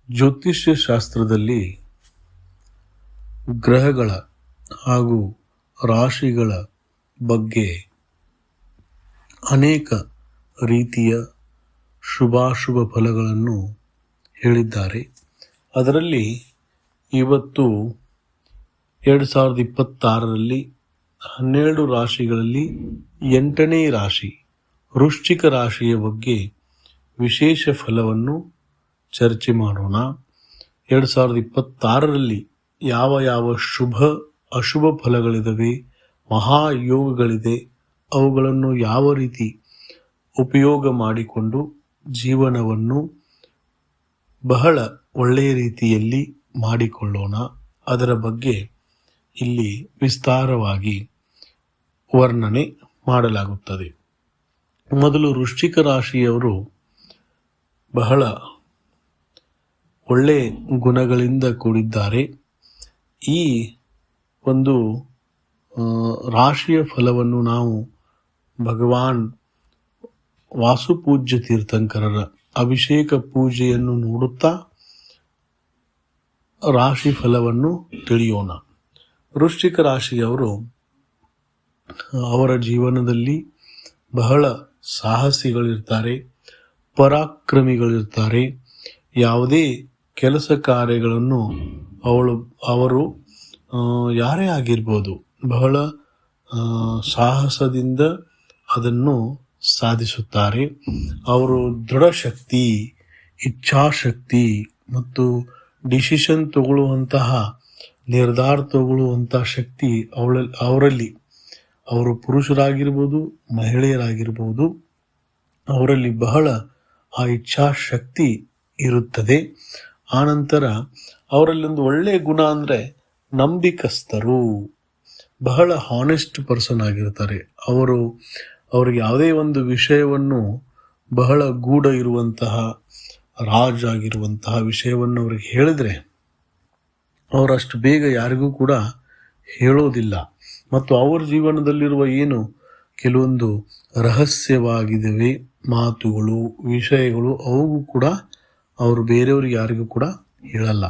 ಜ್ಯೋತಿಷ್ಯ ಶಾಸ್ತ್ರದಲ್ಲಿ ಗ್ರಹಗಳ ಹಾಗೂ ರಾಶಿಗಳ ಬಗ್ಗೆ ಅನೇಕ ರೀತಿಯ ಶುಭಾಶುಭ ಫಲಗಳನ್ನು ಹೇಳಿದ್ದಾರೆ. ಅದರಲ್ಲಿ ಇವತ್ತು 2026ರಲ್ಲಿ 12 ರಾಶಿಗಳಲ್ಲಿ 8ನೇ ರಾಶಿ ವೃಶ್ಚಿಕ ರಾಶಿಯ ಬಗ್ಗೆ ವಿಶೇಷ ಫಲವನ್ನು ಚರ್ಚೆ ಮಾಡೋಣ. 2026ರಲ್ಲಿ ಯಾವ ಶುಭ ಅಶುಭ ಫಲಗಳಿವೆ, ಮಹಾಯೋಗಗಳಿದೆ, ಅವುಗಳನ್ನು ಯಾವ ರೀತಿ ಉಪಯೋಗ ಮಾಡಿಕೊಂಡು ಜೀವನವನ್ನು ಬಹಳ ಒಳ್ಳೆಯ ರೀತಿಯಲ್ಲಿ ಮಾಡಿಕೊಳ್ಳೋಣ, ಅದರ ಬಗ್ಗೆ ಇಲ್ಲಿ ವಿಸ್ತಾರವಾಗಿ ವರ್ಣನೆ ಮಾಡಲಾಗುತ್ತದೆ. ಮೊದಲು ವೃಶ್ಚಿಕ ರಾಶಿಯವರು ಬಹಳ ಒಳ್ಳೆಯ ಗುಣಗಳಿಂದ ಕೂಡಿದ್ದಾರೆ. ಈ ಒಂದು ರಾಶಿಯ ಫಲವನ್ನು ನಾವು ಭಗವಾನ್ ವಾಸುಪೂಜ್ಯ ತೀರ್ಥಂಕರರ ಅಭಿಷೇಕ ಪೂಜೆಯನ್ನು ನೋಡುತ್ತಾ ರಾಶಿ ಫಲವನ್ನು ತಿಳಿಯೋಣ. ವೃಶ್ಚಿಕ ರಾಶಿಯವರು ಅವರ ಜೀವನದಲ್ಲಿ ಬಹಳ ಸಾಹಸಿಗಳಿರ್ತಾರೆ, ಪರಾಕ್ರಮಿಗಳಿರ್ತಾರೆ. ಯಾವುದೇ ಕೆಲಸ ಕಾರ್ಯಗಳನ್ನು ಅವರು ಯಾರೇ ಆಗಿರ್ಬೋದು ಬಹಳ ಸಾಹಸದಿಂದ ಅದನ್ನು ಸಾಧಿಸುತ್ತಾರೆ. ಅವರು ದೃಢಶಕ್ತಿ, ಇಚ್ಛಾಶಕ್ತಿ ಮತ್ತು ಡಿಸಿಷನ್ ತಗೊಳ್ಳುವಂತಹ ನಿರ್ಧಾರ ತಗೊಳ್ಳುವಂತಹ ಶಕ್ತಿ ಅವರಲ್ಲಿ, ಅವರು ಪುರುಷರಾಗಿರ್ಬೋದು ಮಹಿಳೆಯರಾಗಿರ್ಬೋದು, ಅವರಲ್ಲಿ ಬಹಳ ಆ ಇಚ್ಛಾಶಕ್ತಿ ಇರುತ್ತದೆ. ಆನಂತರ ಅವರಲ್ಲಿ ಒಂದು ಒಳ್ಳೆಯ ಗುಣ ಅಂದರೆ ನಂಬಿಕಸ್ಥರು, ಬಹಳ ಹಾನೆಸ್ಟ್ ಪರ್ಸನ್ ಆಗಿರ್ತಾರೆ. ಅವ್ರಿಗೆ ಯಾವುದೇ ಒಂದು ವಿಷಯವನ್ನು ಬಹಳ ಗೂಢ ಇರುವಂತಹ ರಾಜ್ ಆಗಿರುವಂತಹ ವಿಷಯವನ್ನು ಅವ್ರಿಗೆ ಹೇಳಿದ್ರೆ ಅವರಷ್ಟು ಬೇಗ ಯಾರಿಗೂ ಕೂಡ ಹೇಳೋದಿಲ್ಲ. ಮತ್ತು ಅವರ ಜೀವನದಲ್ಲಿರುವ ಏನು ಕೆಲವೊಂದು ರಹಸ್ಯವಾಗಿದ್ದಾವೆ ಮಾತುಗಳು, ವಿಷಯಗಳು, ಅವು ಕೂಡ ಅವರು ಬೇರೆಯವ್ರಿಗೆ ಯಾರಿಗೂ ಕೂಡ ಹೇಳಲ್ಲ.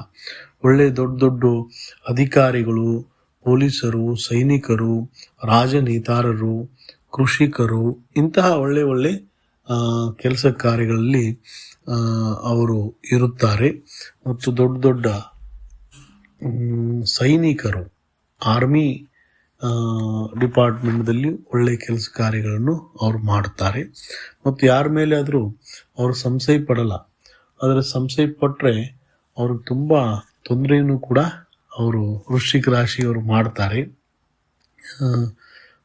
ಒಳ್ಳೆಯ ದೊಡ್ಡ ಅಧಿಕಾರಿಗಳು, ಪೊಲೀಸರು, ಸೈನಿಕರು, ರಾಜನೇತಾರರು, ಕೃಷಿಕರು, ಇಂತಹ ಒಳ್ಳೆ ಕೆಲಸ ಕಾರ್ಯಗಳಲ್ಲಿ ಅವರು ಇರುತ್ತಾರೆ. ಮತ್ತು ದೊಡ್ಡ ಸೈನಿಕರು, ಆರ್ಮಿ ಡಿಪಾರ್ಟ್ಮೆಂಟ್ದಲ್ಲಿ ಒಳ್ಳೆಯ ಕೆಲಸ ಕಾರ್ಯಗಳನ್ನು ಅವರು ಮಾಡ್ತಾರೆ. ಮತ್ತು ಯಾರ ಮೇಲೆ ಆದರೂ ಅವರು ಸಂಶಯ ಪಡಲ್ಲ. ಆದರೆ ಸಂಶಯ ಪಟ್ಟರೆ ಅವ್ರಿಗೆ ತುಂಬ ತೊಂದರೆಯನ್ನು ಕೂಡ ಅವರು ವೃಶ್ಚಿಕ ರಾಶಿಯವರು ಮಾಡ್ತಾರೆ.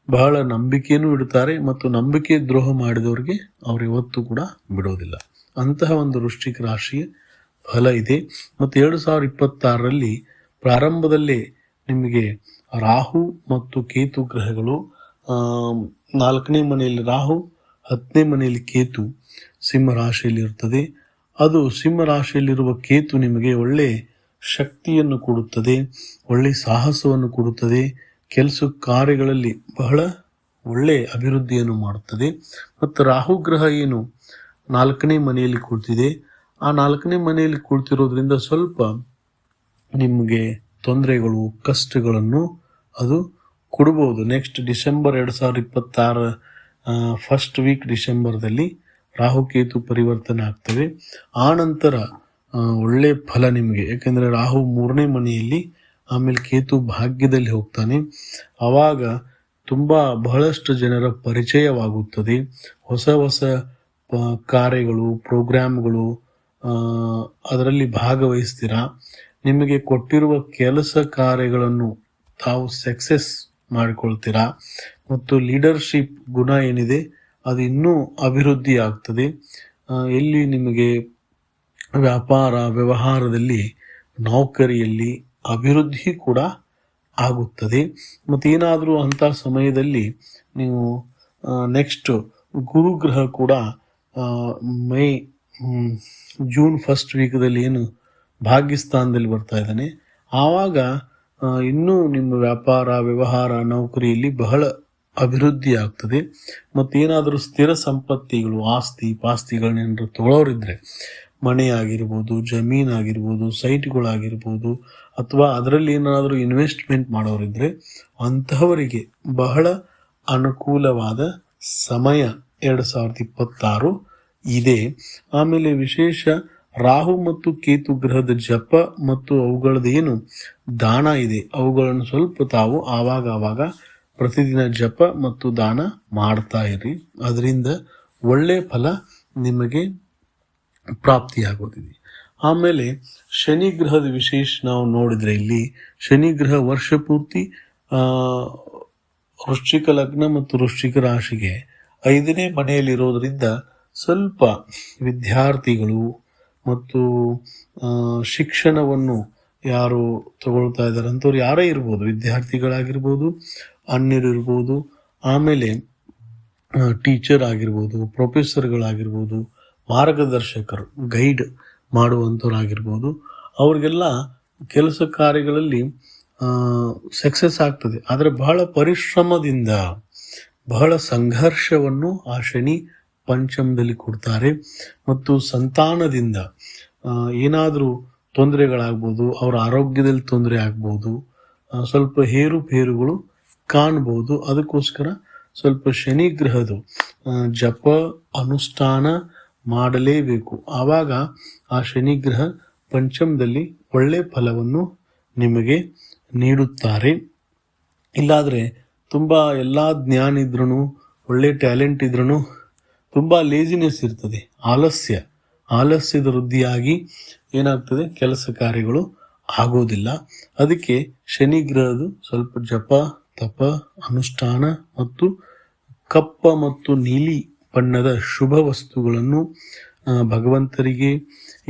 ಬಹಳ ನಂಬಿಕೆಯನ್ನು ಇಡ್ತಾರೆ ಮತ್ತು ನಂಬಿಕೆ ದ್ರೋಹ ಮಾಡಿದವರಿಗೆ ಅವರು ಇವತ್ತು ಕೂಡ ಬಿಡೋದಿಲ್ಲ. ಅಂತಹ ಒಂದು ವೃಶ್ಚಿಕ ರಾಶಿಯ ಫಲ ಇದೆ. ಮತ್ತು 2026ರಲ್ಲಿ ಪ್ರಾರಂಭದಲ್ಲೇ ನಿಮಗೆ ರಾಹು ಮತ್ತು ಕೇತು ಗ್ರಹಗಳು 4ನೇ ಮನೆಯಲ್ಲಿ ರಾಹು, 10ನೇ ಮನೆಯಲ್ಲಿ ಕೇತು ಸಿಂಹ ರಾಶಿಯಲ್ಲಿ ಇರ್ತದೆ. ಅದು ಸಿಂಹ ರಾಶಿಯಲ್ಲಿರುವ ಕೇತು ನಿಮಗೆ ಒಳ್ಳೆ ಶಕ್ತಿಯನ್ನು ಕೊಡುತ್ತದೆ, ಒಳ್ಳೆ ಸಾಹಸವನ್ನು ಕೊಡುತ್ತದೆ, ಕೆಲಸ ಕಾರ್ಯಗಳಲ್ಲಿ ಬಹಳ ಒಳ್ಳೆ ಅಭಿವೃದ್ಧಿಯನ್ನು ಮಾಡುತ್ತದೆ. ಮತ್ತು ರಾಹು ಗ್ರಹ ಏನು 4ನೇ ಮನೆಯಲ್ಲಿ ಕೂಳ್ತಿದೆ, ಆ 4ನೇ ಮನೆಯಲ್ಲಿ ಕೂಳ್ತಿರೋದ್ರಿಂದ ಸ್ವಲ್ಪ ನಿಮಗೆ ತೊಂದರೆಗಳು, ಕಷ್ಟಗಳನ್ನು ಅದು ಕೊಡ್ಬೋದು. ನೆಕ್ಸ್ಟ್ ಡಿಸೆಂಬರ್ 2026 ಫಸ್ಟ್ ವೀಕ್ ಡಿಸೆಂಬರ್ದಲ್ಲಿ ರಾಹುಕೇತು ಪರಿವರ್ತನೆ ಆಗ್ತವೆ. ಆ ನಂತರ ಒಳ್ಳೆಯ ಫಲ ನಿಮಗೆ, ಯಾಕೆಂದರೆ ರಾಹು 3ನೇ ಮನೆಯಲ್ಲಿ, ಆಮೇಲೆ ಕೇತು ಭಾಗ್ಯದಲ್ಲಿ ಹೋಗ್ತಾನೆ. ಆವಾಗ ಬಹಳಷ್ಟು ಜನರ ಪರಿಚಯವಾಗುತ್ತದೆ. ಹೊಸ ಕಾರ್ಯಗಳು, ಪ್ರೋಗ್ರಾಮ್ಗಳು, ಅದರಲ್ಲಿ ಭಾಗವಹಿಸ್ತೀರಾ. ನಿಮಗೆ ಕೊಟ್ಟಿರುವ ಕೆಲಸ ಕಾರ್ಯಗಳನ್ನು ತಾವು ಸಕ್ಸಸ್ ಮಾಡಿಕೊಳ್ತೀರಾ. ಮತ್ತು ಲೀಡರ್ಶಿಪ್ ಗುಣ ಏನಿದೆ ಅದು ಇನ್ನೂ ಅಭಿವೃದ್ಧಿ ಆಗ್ತದೆ. ಎಲ್ಲಿ ನಿಮಗೆ ವ್ಯಾಪಾರ ವ್ಯವಹಾರದಲ್ಲಿ, ನೌಕರಿಯಲ್ಲಿ ಅಭಿವೃದ್ಧಿ ಕೂಡ ಆಗುತ್ತದೆ. ಮತ್ತು ಏನಾದರೂ ಅಂಥ ಸಮಯದಲ್ಲಿ ನೀವು ನೆಕ್ಸ್ಟ್ ಗುರುಗ್ರಹ ಕೂಡ ಜೂನ್ ಫಸ್ಟ್ ವೀಕ್ದಲ್ಲಿ ಏನು ಭಾಗ್ಯಸ್ಥಾನದಲ್ಲಿ ಬರ್ತಾ ಇದ್ದಾನೆ, ಆವಾಗ ಇನ್ನೂ ನಿಮ್ಮ ವ್ಯಾಪಾರ ವ್ಯವಹಾರ ನೌಕರಿಯಲ್ಲಿ ಬಹಳ ಅಭಿವೃದ್ಧಿ ಆಗ್ತದೆ. ಮತ್ತೇನಾದರೂ ಸ್ಥಿರ ಸಂಪತ್ತಿಗಳು, ಆಸ್ತಿ ಪಾಸ್ತಿಗಳನ್ನೇನಾದರೂ ತೊಗೊಳೋರಿದ್ರೆ ಮನೆ ಆಗಿರ್ಬೋದು, ಜಮೀನಾಗಿರ್ಬೋದು, ಸೈಟ್ಗಳಾಗಿರ್ಬೋದು, ಅಥವಾ ಅದರಲ್ಲಿ ಏನಾದರೂ ಇನ್ವೆಸ್ಟ್ಮೆಂಟ್ ಮಾಡೋರಿದ್ರೆ ಅಂತಹವರಿಗೆ ಬಹಳ ಅನುಕೂಲವಾದ ಸಮಯ 2026 ಇದೆ. ಆಮೇಲೆ ವಿಶೇಷ ರಾಹು ಮತ್ತು ಕೇತು ಗ್ರಹದ ಜಪ ಮತ್ತು ಅವುಗಳದ್ದೇನು ದಾನ ಇದೆ ಅವುಗಳನ್ನು ಸ್ವಲ್ಪ ತಾವು ಆವಾಗ ಪ್ರತಿದಿನ ಜಪ ಮತ್ತು ದಾನ ಮಾಡ್ತಾ ಇರಿ. ಅದರಿಂದ ಒಳ್ಳೆ ಫಲ ನಿಮಗೆ ಪ್ರಾಪ್ತಿಯಾಗೋದಿದೆ. ಆಮೇಲೆ ಶನಿ ಗ್ರಹದ ವಿಶೇಷ ನಾವು ನೋಡಿದ್ರೆ ಇಲ್ಲಿ ಶನಿ ಗ್ರಹ ವರ್ಷ ಪೂರ್ತಿ ವೃಶ್ಚಿಕ ಲಗ್ನ ಮತ್ತು ವೃಶ್ಚಿಕ ರಾಶಿಗೆ 5ನೇ ಮನೆಯಲ್ಲಿರೋದ್ರಿಂದ ಸ್ವಲ್ಪ ವಿದ್ಯಾರ್ಥಿಗಳು ಮತ್ತು ಶಿಕ್ಷಣವನ್ನು ಯಾರು ತಗೊಳ್ತಾ ಇದ್ದಾರೆ ಅಂಥವ್ರು ಯಾರೇ ಇರ್ಬೋದು, ವಿದ್ಯಾರ್ಥಿಗಳಾಗಿರ್ಬೋದು, ಅನ್ಯರು ಇರ್ಬೋದು, ಆಮೇಲೆ ಟೀಚರ್ ಆಗಿರ್ಬೋದು, ಪ್ರೊಫೆಸರ್ಗಳಾಗಿರ್ಬೋದು, ಮಾರ್ಗದರ್ಶಕರು ಗೈಡ್ ಮಾಡುವಂಥವ್ರಾಗಿರ್ಬೋದು, ಅವ್ರಿಗೆಲ್ಲ ಕೆಲಸ ಕಾರ್ಯಗಳಲ್ಲಿ ಸಕ್ಸಸ್ ಆಗ್ತದೆ. ಆದರೆ ಬಹಳ ಪರಿಶ್ರಮದಿಂದ ಬಹಳ ಸಂಘರ್ಷವನ್ನು ಆ ಶನಿ ಪಂಚಮದಲ್ಲಿ ಕೊಡ್ತಾರೆ. ಮತ್ತು ಸಂತಾನದಿಂದ ಏನಾದರೂ ತೊಂದರೆಗಳಾಗ್ಬೋದು, ಅವರ ಆರೋಗ್ಯದಲ್ಲಿ ತೊಂದರೆ ಆಗ್ಬೋದು, ಸ್ವಲ್ಪ ಏರುಪೇರುಗಳು ಕಾಣ್ಬೋದು. ಅದಕ್ಕೋಸ್ಕರ ಸ್ವಲ್ಪ ಶನಿ ಗ್ರಹದ ಜಪ ಅನುಷ್ಠಾನ ಮಾಡಲೇಬೇಕು. ಆವಾಗ ಆ ಶನಿ ಗ್ರಹ ಪಂಚಮದಲ್ಲಿ ಒಳ್ಳೆ ಫಲವನ್ನು ನಿಮಗೆ ನೀಡುತ್ತಾರೆ. ಇಲ್ಲಾದರೆ ತುಂಬ ಎಲ್ಲ ಜ್ಞಾನ ಇದ್ರೂ, ಒಳ್ಳೆ ಟ್ಯಾಲೆಂಟ್ ಇದ್ರೂ ತುಂಬ ಲೇಜಿನೆಸ್ ಇರ್ತದೆ, ಆಲಸ್ಯದ ವೃದ್ಧಿಯಾಗಿ ಏನಾಗ್ತದೆ, ಕೆಲಸ ಕಾರ್ಯಗಳು ಆಗೋದಿಲ್ಲ. ಅದಕ್ಕೆ ಶನಿ ಗ್ರಹದ ಸ್ವಲ್ಪ ಜಪ, ತಪ, ಅನುಷ್ಠಾನ ಮತ್ತು ಕಪ್ಪ ಮತ್ತು ನೀಲಿ ಬಣ್ಣದ ಶುಭ ವಸ್ತುಗಳನ್ನು ಭಗವಂತರಿಗೆ,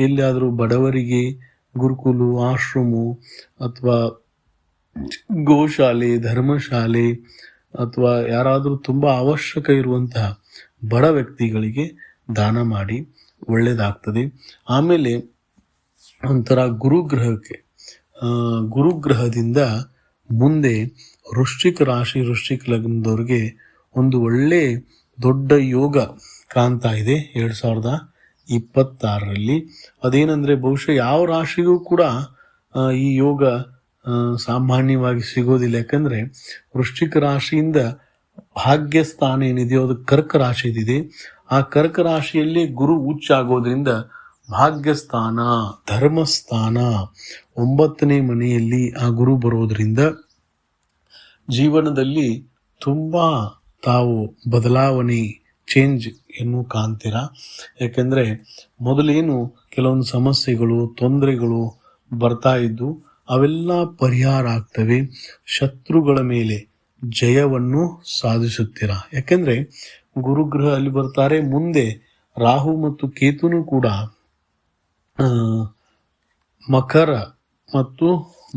ಎಲ್ಲಿಯಾದರೂ ಬಡವರಿಗೆ, ಗುರುಕುಲು, ಆಶ್ರಮ ಅಥವಾ ಗೋಶಾಲೆ, ಧರ್ಮಶಾಲೆ ಅಥವಾ ಯಾರಾದರೂ ತುಂಬ ಅವಶ್ಯಕ ಇರುವಂತಹ ಬಡ ವ್ಯಕ್ತಿಗಳಿಗೆ ದಾನ ಮಾಡಿ ಒಳ್ಳೆಯದಾಗ್ತದೆ. ಆಮೇಲೆ ಒಂಥರ ಗುರುಗ್ರಹದಿಂದ ಮುಂದೆ ವೃಶ್ಚಿಕ ರಾಶಿ, ವೃಶ್ಚಿಕ ಲಗ್ನದವ್ರಿಗೆ ಒಂದು ಒಳ್ಳೆ ದೊಡ್ಡ ಯೋಗ ಕಾಣ್ತಾ ಇದೆ 2026ರಲ್ಲಿ. ಅದೇನೆಂದರೆ ಬಹುಶಃ ಯಾವ ರಾಶಿಗೂ ಕೂಡ ಈ ಯೋಗ ಸಾಮಾನ್ಯವಾಗಿ ಸಿಗೋದಿಲ್ಲ. ಯಾಕಂದರೆ ವೃಶ್ಚಿಕ ರಾಶಿಯಿಂದ ಭಾಗ್ಯಸ್ಥಾನ ಏನಿದೆಯೋ ಅದು ಕರ್ಕ ರಾಶಿದಿದೆ. ಆ ಕರ್ಕ ರಾಶಿಯಲ್ಲಿ ಗುರು ಉಚ್ಚ ಆಗೋದ್ರಿಂದ ಭಾಗ್ಯಸ್ಥಾನ, ಧರ್ಮಸ್ಥಾನ, 9ನೇ ಮನೆಯಲ್ಲಿ ಆ ಗುರು ಬರೋದ್ರಿಂದ ಜೀವನದಲ್ಲಿ ತುಂಬ ತಾವು ಬದಲಾವಣೆ, ಚೇಂಜ್ ಏನು ಕಾಣ್ತೀರ. ಯಾಕೆಂದರೆ ಮೊದಲೇನು ಕೆಲವೊಂದು ಸಮಸ್ಯೆಗಳು, ತೊಂದರೆಗಳು ಬರ್ತಾ ಇದ್ದು ಅವೆಲ್ಲ ಪರಿಹಾರ ಆಗ್ತವೆ. ಶತ್ರುಗಳ ಮೇಲೆ ಜಯವನ್ನು ಸಾಧಿಸುತ್ತೀರ. ಯಾಕೆಂದರೆ ಗುರುಗ್ರಹ ಅಲ್ಲಿ ಬರ್ತಾರೆ. ಮುಂದೆ ರಾಹು ಮತ್ತು ಕೇತುನು ಕೂಡ ಮಕರ ಮತ್ತು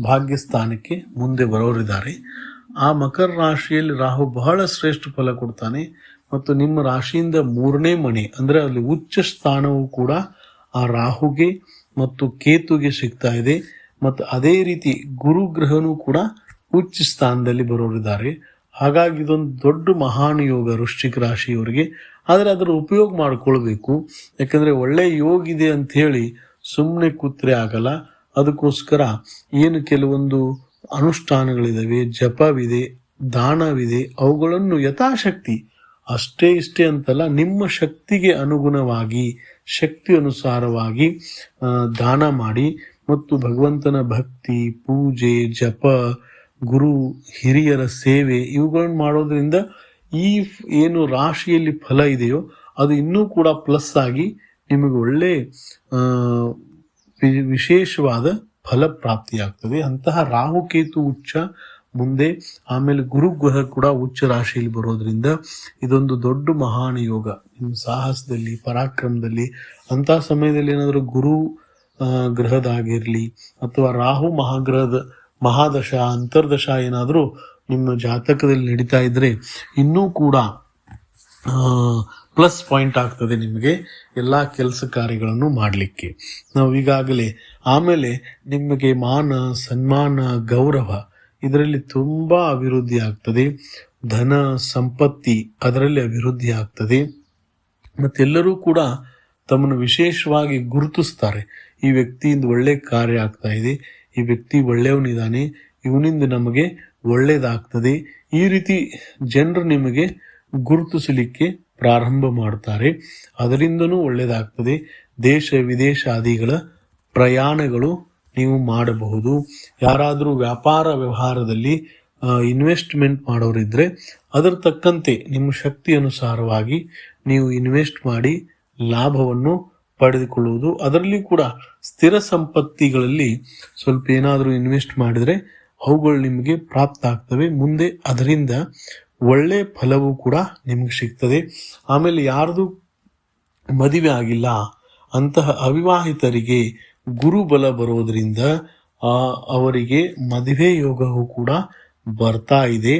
ಭಾಗ್ಯಸ್ಥಾನಕ್ಕೆ ಮುಂದೆ ಬರೋರಿದ್ದಾರೆ. ಆ ಮಕರ ರಾಶಿಯಲ್ಲಿ ರಾಹು ಬಹಳ ಶ್ರೇಷ್ಠ ಫಲ ಕೊಡ್ತಾನೆ. ಮತ್ತು ನಿಮ್ಮ ರಾಶಿಯಿಂದ 3ನೇ ಮನೆ ಅಂದರೆ ಅಲ್ಲಿ ಉಚ್ಚ ಸ್ಥಾನವು ಕೂಡ ಆ ರಾಹುಗೆ ಮತ್ತು ಕೇತುಗೆ ಸಿಗ್ತಾ ಇದೆ. ಮತ್ತು ಅದೇ ರೀತಿ ಗುರುಗ್ರಹನೂ ಕೂಡ ಉಚ್ಚ ಸ್ಥಾನದಲ್ಲಿ ಬರೋರಿದ್ದಾರೆ. ಹಾಗಾಗಿ ಇದೊಂದು ದೊಡ್ಡ ಮಹಾನ್ ಯೋಗ ವೃಶ್ಚಿಕ ರಾಶಿಯವರಿಗೆ. ಆದರೆ ಅದರ ಉಪಯೋಗ ಮಾಡಿಕೊಳ್ಬೇಕು. ಯಾಕಂದರೆ ಒಳ್ಳೆ ಯೋಗ ಇದೆ ಅಂಥೇಳಿ ಸುಮ್ಮನೆ ಕೂತ್ರೆ ಆಗಲ್ಲ. ಅದಕ್ಕೋಸ್ಕರ ಏನು ಕೆಲವೊಂದು ಅನುಷ್ಠಾನಗಳಿದ್ದಾವೆ, ಜಪವಿದೆ, ದಾನವಿದೆ, ಅವುಗಳನ್ನು ಯಥಾಶಕ್ತಿ ಅಷ್ಟೇ ಇಷ್ಟೇ ಅಂತಲ್ಲ, ನಿಮ್ಮ ಶಕ್ತಿಗೆ ಅನುಗುಣವಾಗಿ, ಶಕ್ತಿ ಅನುಸಾರವಾಗಿ ದಾನ ಮಾಡಿ. ಮತ್ತು ಭಗವಂತನ ಭಕ್ತಿ, ಪೂಜೆ, ಜಪ, ಗುರು ಹಿರಿಯರ ಸೇವೆ ಇವುಗಳನ್ನು ಮಾಡೋದ್ರಿಂದ ಈ ಏನು ರಾಶಿಯಲ್ಲಿ ಫಲ ಇದೆಯೋ ಅದು ಇನ್ನೂ ಕೂಡ ಪ್ಲಸ್ ಆಗಿ ನಿಮಗೆ ಒಳ್ಳೆ ವಿಶೇಷವಾದ ಫಲ ಪ್ರಾಪ್ತಿಯಾಗ್ತದೆ. ಅಂತಹ ರಾಹುಕೇತು ಉಚ್ಚ ಮುಂದೆ, ಆಮೇಲೆ ಗುರುಗ್ರಹ ಕೂಡ ಉಚ್ಚ ರಾಶಿಯಲ್ಲಿ ಬರೋದ್ರಿಂದ ಇದೊಂದು ದೊಡ್ಡ ಮಹಾನ್ ಯೋಗ. ನಿಮ್ಮ ಸಾಹಸದಲ್ಲಿ, ಪರಾಕ್ರಮದಲ್ಲಿ ಅಂತಹ ಸಮಯದಲ್ಲಿ ಏನಾದರೂ ಗುರು ಗ್ರಹದಾಗಿರಲಿ ಅಥವಾ ರಾಹು ಮಹಾದಶ, ಅಂತರ್ದಶ ಏನಾದರೂ ನಿಮ್ಮ ಜಾತಕದಲ್ಲಿ ನಡೀತಾ ಇದ್ದರೆ ಇನ್ನೂ ಕೂಡ ಪ್ಲಸ್ ಪಾಯಿಂಟ್ ಆಗ್ತದೆ ನಿಮಗೆ ಎಲ್ಲ ಕೆಲಸ ಕಾರ್ಯಗಳನ್ನು ಮಾಡಲಿಕ್ಕೆ. ನಾವು ಈಗಾಗಲೇ ಆಮೇಲೆ ನಿಮಗೆ ಮಾನ, ಸನ್ಮಾನ, ಗೌರವ ಇದರಲ್ಲಿ ತುಂಬ ಅಭಿವೃದ್ಧಿ ಆಗ್ತದೆ. ಧನ ಸಂಪತ್ತಿ ಅದರಲ್ಲಿ ಅಭಿವೃದ್ಧಿ ಆಗ್ತದೆ. ಮತ್ತೆಲ್ಲರೂ ಕೂಡ ತಮ್ಮನ್ನು ವಿಶೇಷವಾಗಿ ಗುರುತಿಸ್ತಾರೆ. ಈ ವ್ಯಕ್ತಿಯಿಂದ ಒಳ್ಳೆ ಕಾರ್ಯ ಆಗ್ತಾ ಇದೆ, ಈ ವ್ಯಕ್ತಿ ಒಳ್ಳೆಯವನಿದ್ದಾನೆ, ಇವನಿಂದ ನಮಗೆ ಒಳ್ಳೇದಾಗ್ತದೆ. ಈ ರೀತಿ ಜನರು ನಿಮಗೆ ಗುರುತಿಸಲಿಕ್ಕೆ ಪ್ರಾರಂಭ ಮಾಡ್ತಾರೆ. ಅದರಿಂದನೂ ಒಳ್ಳೇದಾಗ್ತದೆ. ದೇಶ ವಿದೇಶಾದಿಗಳ ಪ್ರಯಾಣಗಳು ನೀವು ಮಾಡಬಹುದು. ಯಾರಾದರೂ ವ್ಯಾಪಾರ ವ್ಯವಹಾರದಲ್ಲಿ ಇನ್ವೆಸ್ಟ್ಮೆಂಟ್ ಮಾಡೋರಿದ್ರೆ ಅದರ ತಕ್ಕಂತೆ ನಿಮ್ಮ ಶಕ್ತಿ ಅನುಸಾರವಾಗಿ ನೀವು ಇನ್ವೆಸ್ಟ್ ಮಾಡಿ ಲಾಭವನ್ನು ಪಡೆದುಕೊಳ್ಳುವುದು. ಅದರಲ್ಲಿ ಕೂಡ ಸ್ಥಿರ ಸಂಪತ್ತಿಗಳಲ್ಲಿ ಸ್ವಲ್ಪ ಏನಾದರೂ ಇನ್ವೆಸ್ಟ್ ಮಾಡಿದರೆ ಅವುಗಳು ನಿಮಗೆ ಪ್ರಾಪ್ತ ಆಗ್ತವೆ. ಮುಂದೆ ಅದರಿಂದ ಒಳ್ಳೆ ಫಲವೂ ಕೂಡ ನಿಮಗೆ ಸಿಗ್ತದೆ. ಆಮೇಲೆ ಯಾರ್ದು ಮದುವೆ ಆಗಿಲ್ಲ ಅಂತಹ ಅವಿವಾಹಿತರಿಗೆ ಗುರುಬಲ ಬರೋದರಿಂದ ಅವರಿಗೆ ಮದುವೆ ಯೋಗವೂ ಕೂಡ ಬರ್ತಾ ಇದೆ.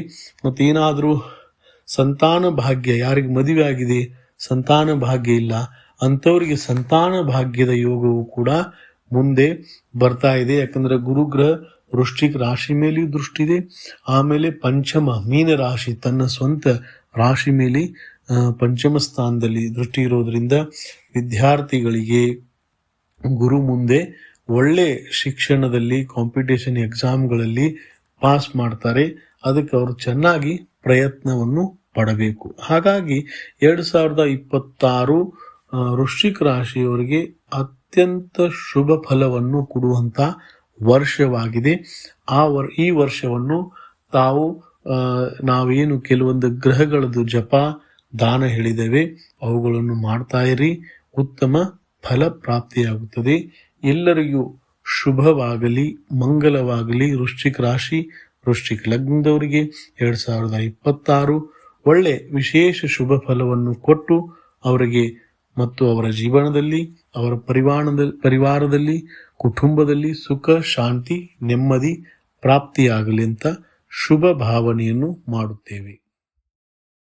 ಮತ್ತೇನಾದರೂ ಸಂತಾನ ಭಾಗ್ಯ, ಯಾರಿಗೆ ಮದುವೆ ಆಗಿದೆ ಸಂತಾನ ಭಾಗ್ಯ ಇಲ್ಲ ಅಂಥವರಿಗೆ ಸಂತಾನ ಭಾಗ್ಯದ ಯೋಗವು ಕೂಡ ಮುಂದೆ ಬರ್ತಾ ಇದೆ. ಯಾಕಂದ್ರೆ ಗುರುಗ್ರಹ ವೃಶ್ಚಿಕ ರಾಶಿ ಮೇಲೆಯೂ ದೃಷ್ಟಿ ಇದೆ. ಆಮೇಲೆ ಪಂಚಮ ಮೀನ ರಾಶಿ ತನ್ನ ಸ್ವಂತ ರಾಶಿ ಮೇಲೆ ಪಂಚಮ ಸ್ಥಾನದಲ್ಲಿ ದೃಷ್ಟಿ ಇರೋದ್ರಿಂದ ವಿದ್ಯಾರ್ಥಿಗಳಿಗೆ ಗುರು ಮುಂದೆ ಒಳ್ಳೆ ಶಿಕ್ಷಣದಲ್ಲಿ ಕಾಂಪಿಟೇಷನ್ ಎಕ್ಸಾಮ್ಗಳಲ್ಲಿ ಪಾಸ್ ಮಾಡ್ತಾರೆ. ಅದಕ್ಕೆ ಅವರು ಚೆನ್ನಾಗಿ ಪ್ರಯತ್ನವನ್ನು ಪಡಬೇಕು. ಹಾಗಾಗಿ 2026 ವೃಶ್ಚಿಕ ರಾಶಿಯವರಿಗೆ ಅತ್ಯಂತ ಶುಭ ಫಲವನ್ನು ಕೊಡುವಂತ ವರ್ಷವಾಗಿದೆ. ಈ ವರ್ಷವನ್ನು ನಾವೇನು ಕೆಲವೊಂದು ಗ್ರಹಗಳದ್ದು ಜಪ ದಾನ ಹೇಳಿದ್ದೇವೆ ಅವುಗಳನ್ನು ಮಾಡ್ತಾ ಇರಿ, ಉತ್ತಮ ಫಲ ಪ್ರಾಪ್ತಿಯಾಗುತ್ತದೆ. ಎಲ್ಲರಿಗೂ ಶುಭವಾಗಲಿ, ಮಂಗಲವಾಗಲಿ. ವೃಶ್ಚಿಕ ರಾಶಿ ವೃಶ್ಚಿಕ ಲಗ್ನದವರಿಗೆ 2026 ಒಳ್ಳೆ ವಿಶೇಷ ಶುಭ ಫಲವನ್ನು ಕೊಟ್ಟು ಅವರಿಗೆ ಮತ್ತು ಅವರ ಜೀವನದಲ್ಲಿ, ಅವರ ಪರಿವಾರದಲ್ಲಿ, ಕುಟುಂಬದಲ್ಲಿ ಸುಖ, ಶಾಂತಿ, ನೆಮ್ಮದಿ ಪ್ರಾಪ್ತಿಯಾಗಲಿ ಅಂತ ಶುಭ ಭಾವನೆಯನ್ನು ಮಾಡುತ್ತೇವೆ.